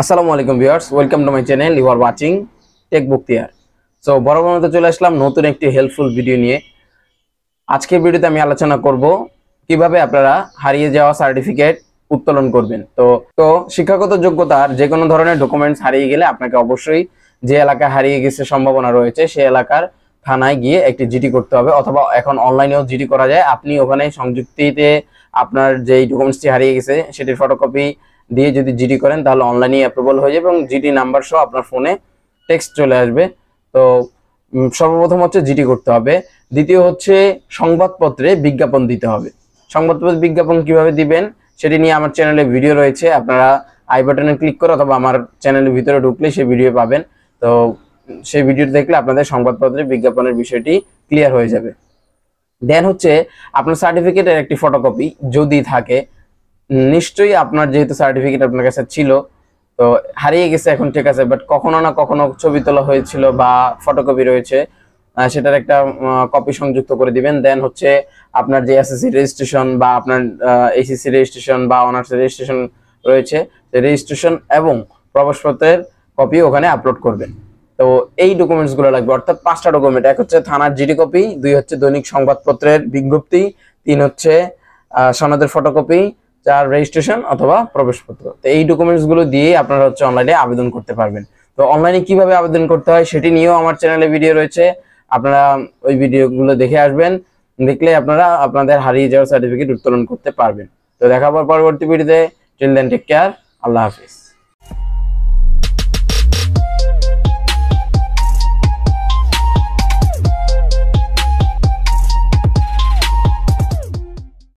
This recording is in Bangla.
আসসালামু আলাইকুম viewers, welcome to my channel. You are watching tech Bakhtiyar. So বরাবর মতো চলে আসলাম নতুন একটি হেল্পফুল ভিডিও নিয়ে। আজকের ভিডিওতে আমি আলোচনা করব কিভাবে আপনারা হারিয়ে যাওয়া সার্টিফিকেট উত্তোলন করবেন। তো তো শিক্ষাগত যোগ্যতার যে কোনো ধরনের ডকুমেন্টস হারিয়ে গেলে আপনাকে অবশ্যই যে এলাকা হারিয়ে গেছে সম্ভাবনা রয়েছে সেই এলাকার থানায় গিয়ে একটি জিডি করতে হবে, অথবা এখন অনলাইনেও জিডি করা যায়। আপনি ওখানে সংযুক্তিতে আপনার যেই ডকুমেন্টসটি হারিয়ে গেছে সেটির ফটোকপি দিয়ে যদি জিডি করেন তাহলে অনলাইনে অ্যাপ্রুভাল হয়ে যাবে এবং জিডি নাম্বার সহ আপনার ফোনে টেক্সট চলে আসবে। তো সর্বপ্রথম হচ্ছে জিডি করতে হবে। দ্বিতীয় হচ্ছে সংবাদপত্রে বিজ্ঞাপন দিতে হবে। সংবাদপত্রে বিজ্ঞাপন কিভাবে দিবেন সেটি নিয়ে আমার চ্যানেলে ভিডিও রয়েছে, আপনারা আই বাটনে ক্লিক করে অথবা আমার চ্যানেলের ভিতরে ঢুকলে সেই ভিডিও পাবেন। তো সেই ভিডিও দেখলে আপনাদের সংবাদপত্রে বিজ্ঞাপনের বিষয়টি ক্লিয়ার হয়ে যাবে। দেন হচ্ছে আপনার সার্টিফিকেটের একটি ফটোকপি যদি থাকে, নিশ্চয়ই আপনার যেহেতু সার্টিফিকেট আপনার কাছে ছিল, তো হারিয়ে গেছে এখন ঠিক আছে, বাট কখনো না কখনো ছবি তোলা হয়েছিল বা ফটোকপি রয়েছে, সেটার একটা কপি সংযুক্ত করে দিবেন। দেন হচ্ছে আপনার যে এসএসসি রেজিস্ট্রেশন বা আপনার এইচএসসি রেজিস্ট্রেশন বা অনার্স রেজিস্ট্রেশন রয়েছে, রেজিস্ট্রেশন এবং প্রবেশপত্রের কপি ওখানে আপলোড করবেন। তো এই ডকুমেন্টসগুলো লাগবে, অর্থাৎ 5টা ডকুমেন্ট। এক হচ্ছে থানার জিডি কপি, 2 হচ্ছে দৈনিক সংবাদপত্রের বিজ্ঞপ্তি, 3 হচ্ছে সনদের ফটোকপি, 4 রেজিস্ট্রেশন অথবা প্রবেশপত্র। তো এই ডকুমেন্টস গুলো দিয়ে আপনারা হচ্ছে অনলাইনে আবেদন করতে পারবেন। তো অনলাইনে কিভাবে আবেদন করতে হয় সেটি নিয়েও আমার চ্যানেলে ভিডিও রয়েছে, আপনারা ওই ভিডিওগুলো দেখে আসবেন। দেখলে আপনারা আপনাদের হারিয়ে যাওয়া সার্টিফিকেট উত্তোলন করতে পারবেন। তো দেখা হবে পরবর্তী ভিডিওতে। টিল দেন টেক কেয়ার, আল্লাহ হাফিজ।